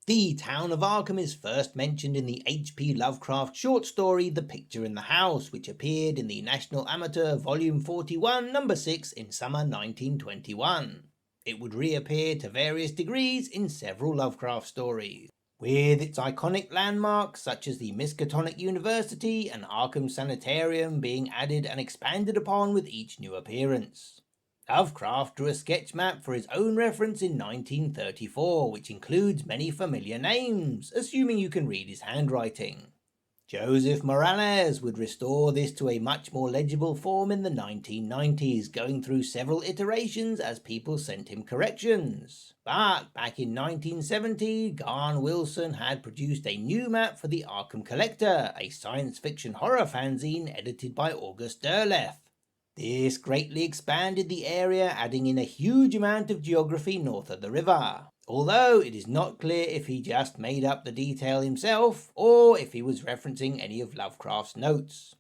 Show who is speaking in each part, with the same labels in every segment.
Speaker 1: The town of Arkham is first mentioned in the H.P. Lovecraft short story The Picture in the House, which appeared in the National Amateur Volume 41, Number 6 in summer 1921. It would reappear to various degrees in several Lovecraft stories, with its iconic landmarks such as the Miskatonic University and Arkham Sanitarium being added and expanded upon with each new appearance. Lovecraft drew a sketch map for his own reference in 1934, which includes many familiar names, assuming you can read his handwriting. Joseph Morales would restore this to a much more legible form in the 1990s, going through several iterations as people sent him corrections. But back in 1970, Garn Wilson had produced a new map for the Arkham Collector, a science fiction horror fanzine edited by August Derleth. This greatly expanded the area, adding in a huge amount of geography north of the river, although it is not clear if he just made up the detail himself or if he was referencing any of Lovecraft's notes.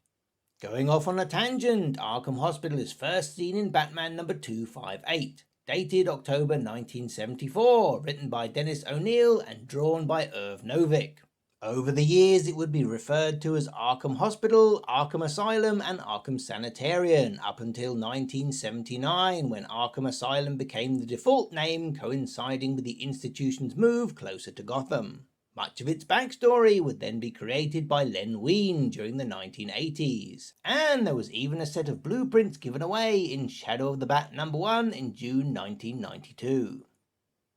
Speaker 1: Going off on a tangent, Arkham Hospital is first seen in Batman number 258, dated October 1974, written by Dennis O'Neil and drawn by Irv Novick. Over the years, it would be referred to as Arkham Hospital, Arkham Asylum, and Arkham Sanitarium up until 1979, when Arkham Asylum became the default name, coinciding with the institution's move closer to Gotham. Much of its backstory would then be created by Len Wein during the 1980s, and there was even a set of blueprints given away in Shadow of the Bat number 1 in June 1992.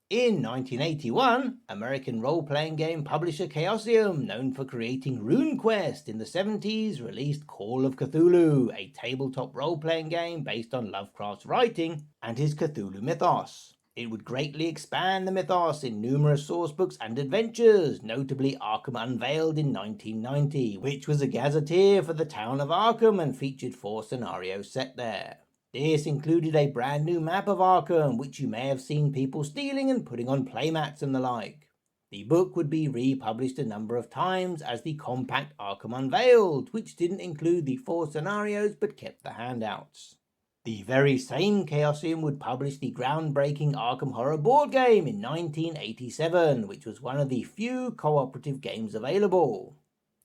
Speaker 1: In 1981, American role-playing game publisher Chaosium, known for creating RuneQuest in the 70s, released Call of Cthulhu, a tabletop role-playing game based on Lovecraft's writing and his Cthulhu mythos. It would greatly expand the mythos in numerous sourcebooks and adventures, notably Arkham Unveiled in 1990, which was a gazetteer for the town of Arkham and featured 4 scenarios set there. This included a brand new map of Arkham, which you may have seen people stealing and putting on playmats and the like. The book would be republished a number of times as the compact Arkham Unveiled, which didn't include the 4 scenarios but kept the handouts. The very same Chaosium would publish the groundbreaking Arkham Horror board game in 1987, which was one of the few cooperative games available.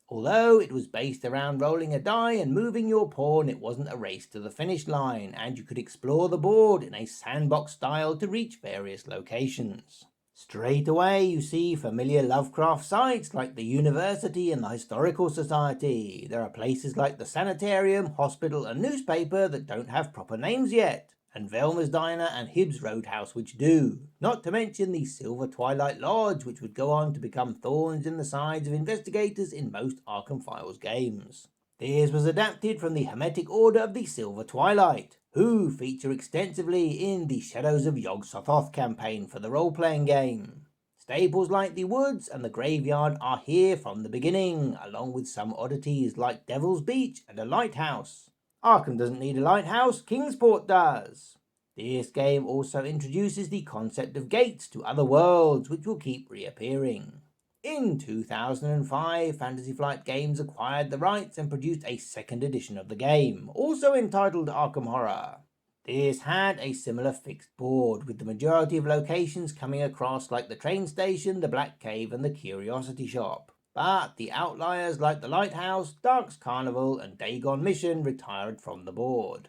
Speaker 1: Although it was based around rolling a die and moving your pawn, it wasn't a race to the finish line, and you could explore the board in a sandbox style to reach various locations. Straight away you see familiar Lovecraft sites like the University and the Historical Society. There are places like the Sanitarium, Hospital and Newspaper that don't have proper names yet, and Velma's Diner and Hibbs Roadhouse which do, not to mention the Silver Twilight Lodge, which would go on to become thorns in the sides of investigators in most Arkham Files games. This was adapted from the Hermetic Order of the Silver Twilight, who feature extensively in the Shadows of Yog-Sothoth campaign for the role-playing game. Staples like the woods and the graveyard are here from the beginning, along with some oddities like Devil's Beach and a lighthouse. Arkham doesn't need a lighthouse, Kingsport does. This game also introduces the concept of gates to other worlds, which will keep reappearing. In 2005, Fantasy Flight Games acquired the rights and produced a second edition of the game, also entitled Arkham Horror. This had a similar fixed board, with the majority of locations coming across like the train station, the Black Cave and the Curiosity Shop. But the outliers like the Lighthouse, Dark's Carnival and Dagon Mission retired from the board.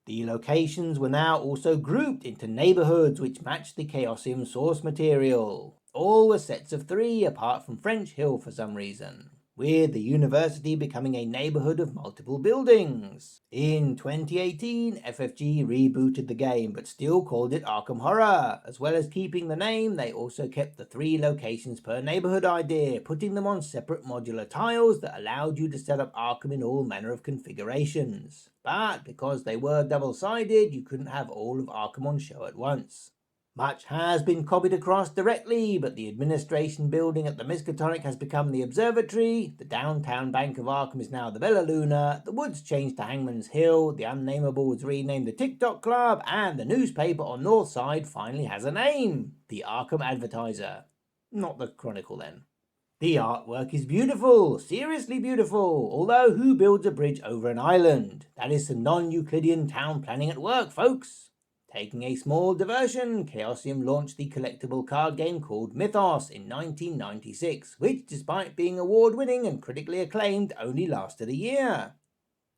Speaker 1: The locations were now also grouped into neighborhoods which matched the Chaosium source material. All were sets of 3 apart from French Hill for some reason, with the university becoming a neighborhood of multiple buildings. In 2018, FFG rebooted the game but still called it Arkham Horror. As well as keeping the name, they also kept the 3 locations per neighborhood idea, putting them on separate modular tiles that allowed you to set up Arkham in all manner of configurations. But because they were double-sided, you couldn't have all of Arkham on show at once. Much has been copied across directly, but the administration building at the Miskatonic has become the Observatory, the downtown bank of Arkham is now the Bella Luna, the woods changed to Hangman's Hill, the Unnameable was renamed the TikTok Club, and the newspaper on North Side finally has a name, the Arkham Advertiser. Not the Chronicle then. The artwork is beautiful, seriously beautiful, although who builds a bridge over an island? That is some non-Euclidean town planning at work, folks. Taking a small diversion, Chaosium launched the collectible card game called Mythos in 1996, which, despite being award-winning and critically acclaimed, only lasted a year.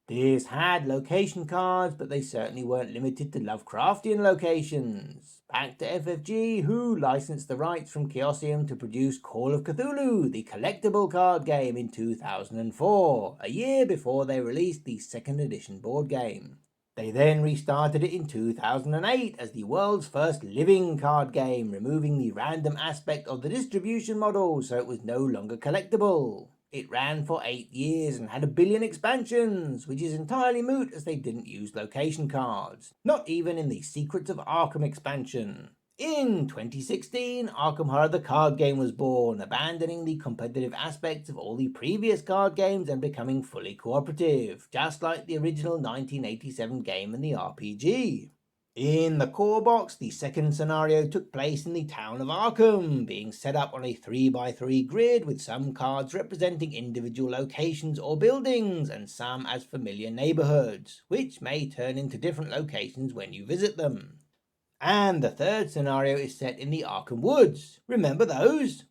Speaker 1: This had location cards, but they certainly weren't limited to Lovecraftian locations. Back to FFG, who licensed the rights from Chaosium to produce Call of Cthulhu, the collectible card game, in 2004, a year before they released the second edition board game. They then restarted it in 2008 as the world's first living card game, removing the random aspect of the distribution model so it was no longer collectible. It ran for 8 years and had 1 billion expansions, which is entirely moot as they didn't use location cards, not even in the Secrets of Arkham expansion. In 2016, Arkham Horror the card game was born, abandoning the competitive aspects of all the previous card games and becoming fully cooperative, just like the original 1987 game and the RPG. In the core box, the second scenario took place in the town of Arkham, being set up on a 3x3 grid with some cards representing individual locations or buildings and some as familiar neighborhoods, which may turn into different locations when you visit them. And the third scenario is set in the Arkham Woods. Remember those?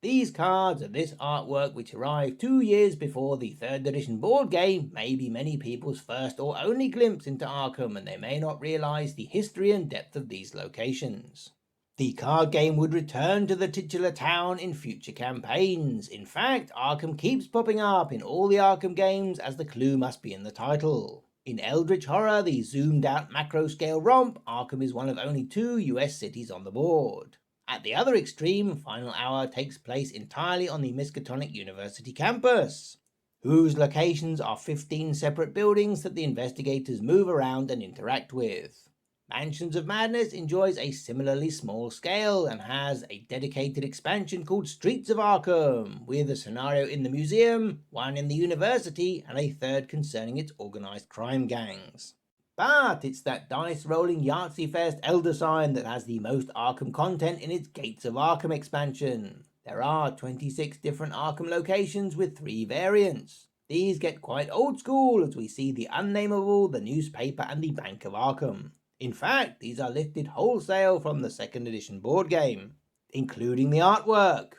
Speaker 1: These cards and this artwork, which arrived 2 years before the 3rd edition board game, may be many people's first or only glimpse into Arkham, and they may not realise the history and depth of these locations. The card game would return to the titular town in future campaigns. In fact, Arkham keeps popping up in all the Arkham games, as the clue must be in the title. In Eldritch Horror, the zoomed-out macro-scale romp, Arkham is one of only 2 US cities on the board. At the other extreme, Final Hour takes place entirely on the Miskatonic University campus, whose locations are 15 separate buildings that the investigators move around and interact with. Mansions of Madness enjoys a similarly small scale and has a dedicated expansion called Streets of Arkham, with a scenario in the museum, one in the university, and a third concerning its organised crime gangs. But it's that dice-rolling Yahtzee Fest Elder Sign that has the most Arkham content in its Gates of Arkham expansion. There are 26 different Arkham locations with 3 variants. These get quite old school as we see the Unnameable, the Newspaper, and the Bank of Arkham. In fact, these are lifted wholesale from the 2nd edition board game, including the artwork.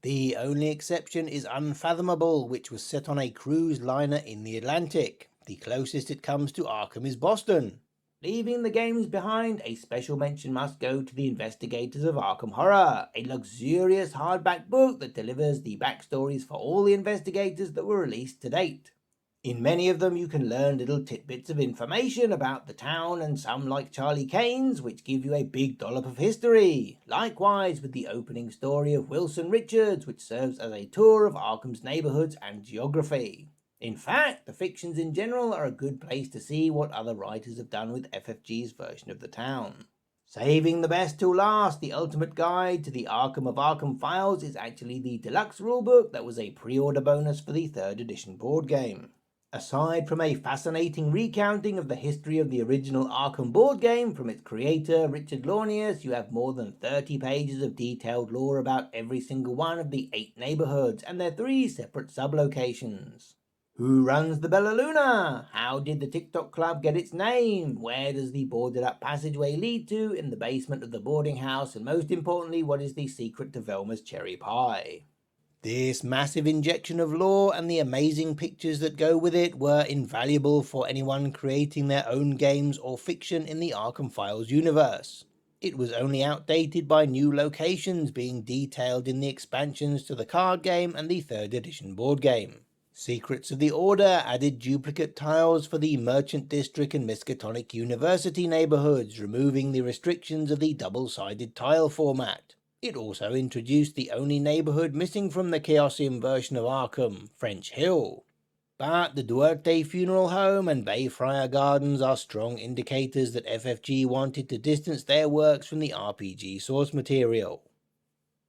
Speaker 1: The only exception is Unfathomable, which was set on a cruise liner in the Atlantic. The closest it comes to Arkham is Boston. Leaving the games behind, a special mention must go to the Investigators of Arkham Horror, a luxurious hardback book that delivers the backstories for all the investigators that were released to date. In many of them you can learn little tidbits of information about the town, and some, like Charlie Kane's, which give you a big dollop of history. Likewise with the opening story of Wilson Richards, which serves as a tour of Arkham's neighborhoods and geography. In fact, the fictions in general are a good place to see what other writers have done with FFG's version of the town. Saving the best till last, the ultimate guide to the Arkham of Arkham files is actually the deluxe rulebook that was a pre-order bonus for the 3rd edition board game. Aside from a fascinating recounting of the history of the original Arkham board game from its creator, Richard Launius, you have more than 30 pages of detailed lore about every single one of the 8 neighborhoods and their 3 separate sublocations. Who runs the Bella Luna? How did the TikTok Club get its name? Where does the boarded up passageway lead to in the basement of the boarding house? And most importantly, what is the secret to Velma's cherry pie? This massive injection of lore and the amazing pictures that go with it were invaluable for anyone creating their own games or fiction in the Arkham Files universe. It was only outdated by new locations being detailed in the expansions to the card game and the 3rd edition board game. Secrets of the Order added duplicate tiles for the Merchant District and Miskatonic University neighborhoods, removing the restrictions of the double-sided tile format. It also introduced the only neighborhood missing from the Chaosium version of Arkham, French Hill. But the Duarte Funeral Home and Bayfriar Gardens are strong indicators that FFG wanted to distance their works from the RPG source material.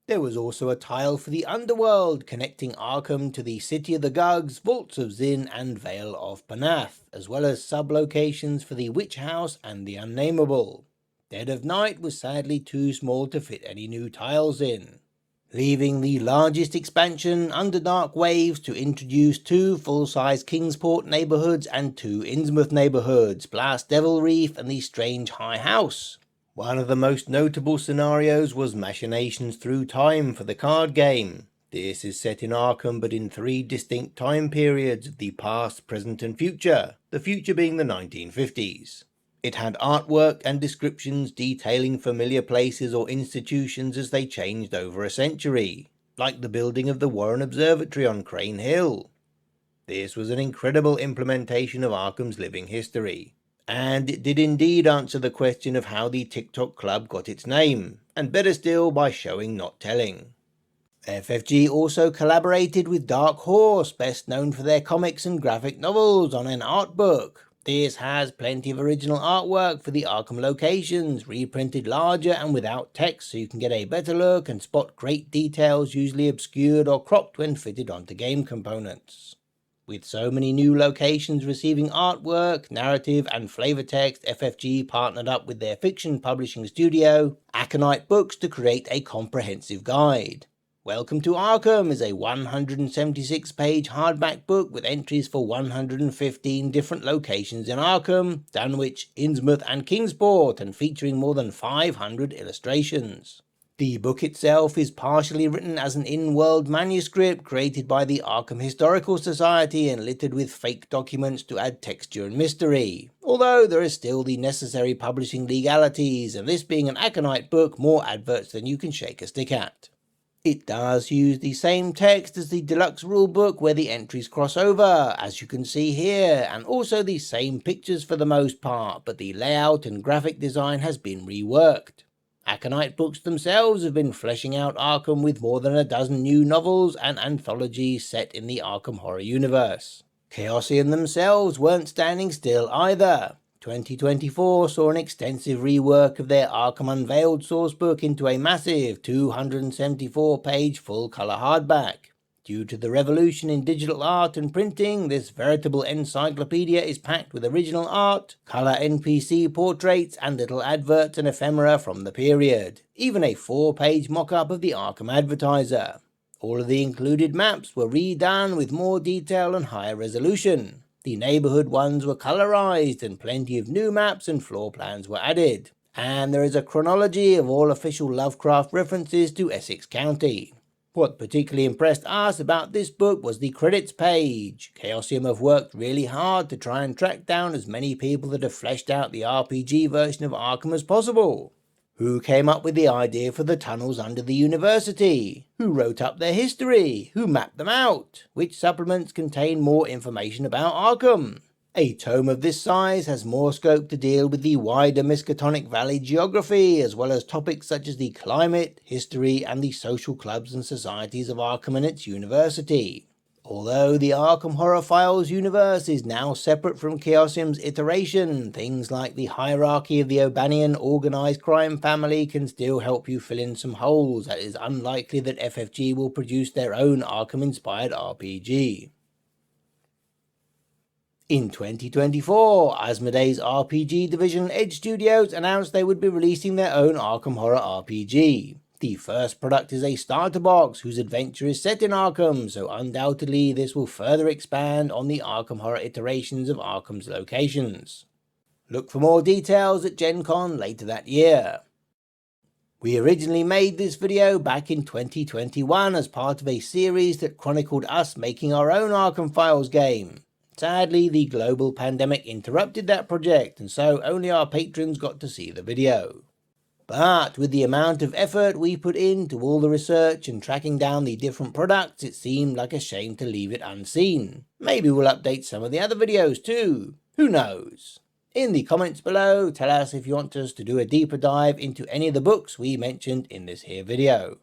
Speaker 1: There was also a tile for the Underworld, connecting Arkham to the City of the Gugs, Vaults of Zin, and Vale of Panath, as well as sub-locations for the Witch House and the Unnameable. Dead of Night was sadly too small to fit any new tiles in. leaving the largest expansion, Underdark Waves, to introduce 2 full-size Kingsport neighbourhoods and 2 Innsmouth neighbourhoods, Blast Devil Reef and the Strange High House. One of the most notable scenarios was Machinations Through Time for the card game. This is set in Arkham but in 3 distinct time periods of the past, present and future, the future being the 1950s. It had artwork and descriptions detailing familiar places or institutions as they changed over a century, like the building of the Warren Observatory on Crane Hill. This was an incredible implementation of Arkham's living history, and it did indeed answer the question of how the TikTok club got its name, and better still by showing not telling. FFG also collaborated with Dark Horse, best known for their comics and graphic novels, on an art book. This has plenty of original artwork for the Arkham locations, reprinted larger and without text so you can get a better look and spot great details usually obscured or cropped when fitted onto game components. With so many new locations receiving artwork, narrative and flavor text, FFG partnered up with their fiction publishing studio, Aconite Books, to create a comprehensive guide. Welcome to Arkham is a 176-page hardback book with entries for 115 different locations in Arkham, Dunwich, Innsmouth and Kingsport, and featuring more than 500 illustrations. The book itself is partially written as an in-world manuscript created by the Arkham Historical Society and littered with fake documents to add texture and mystery, although there is still the necessary publishing legalities, and this being an Aconite book, more adverts than you can shake a stick at. It does use the same text as the deluxe rulebook where the entries cross over, as you can see here, and also the same pictures for the most part, but the layout and graphic design has been reworked. Aconite Books themselves have been fleshing out Arkham with more than a dozen new novels and anthologies set in the Arkham horror universe. Chaosium themselves weren't standing still either. 2024 saw an extensive rework of their Arkham Unveiled sourcebook into a massive 274-page full-colour hardback. Due to the revolution in digital art and printing, this veritable encyclopedia is packed with original art, colour NPC portraits, and little adverts and ephemera from the period. Even a 4-page mock-up of the Arkham Advertiser. All of the included maps were redone with more detail and higher resolution. The neighbourhood ones were colorized and plenty of new maps and floor plans were added. And there is a chronology of all official Lovecraft references to Essex County. What particularly impressed us about this book was the credits page. Chaosium have worked really hard to try and track down as many people that have fleshed out the RPG version of Arkham as possible. Who came up with the idea for the tunnels under the university? Who wrote up their history? Who mapped them out? Which supplements contain more information about Arkham? A tome of this size has more scope to deal with the wider Miskatonic Valley geography, as well as topics such as the climate, history, and the social clubs and societies of Arkham and its university. Although the Arkham Horror Files universe is now separate from Chaosium's iteration, things like the hierarchy of the O'Banian organised crime family can still help you fill in some holes. It is unlikely that FFG will produce their own Arkham-inspired RPG. In 2024, Asmodee's RPG division Edge Studios announced they would be releasing their own Arkham Horror RPG. The first product is a starter box whose adventure is set in Arkham, so undoubtedly this will further expand on the Arkham Horror iterations of Arkham's locations. Look for more details at Gen Con later that year. We originally made this video back in 2021 as part of a series that chronicled us making our own Arkham Files game. Sadly, the global pandemic interrupted that project, and so only our patrons got to see the video. But with the amount of effort we put into all the research and tracking down the different products, it seemed like a shame to leave it unseen. Maybe we'll update some of the other videos too. Who knows? In the comments below, tell us if you want us to do a deeper dive into any of the books we mentioned in this here video.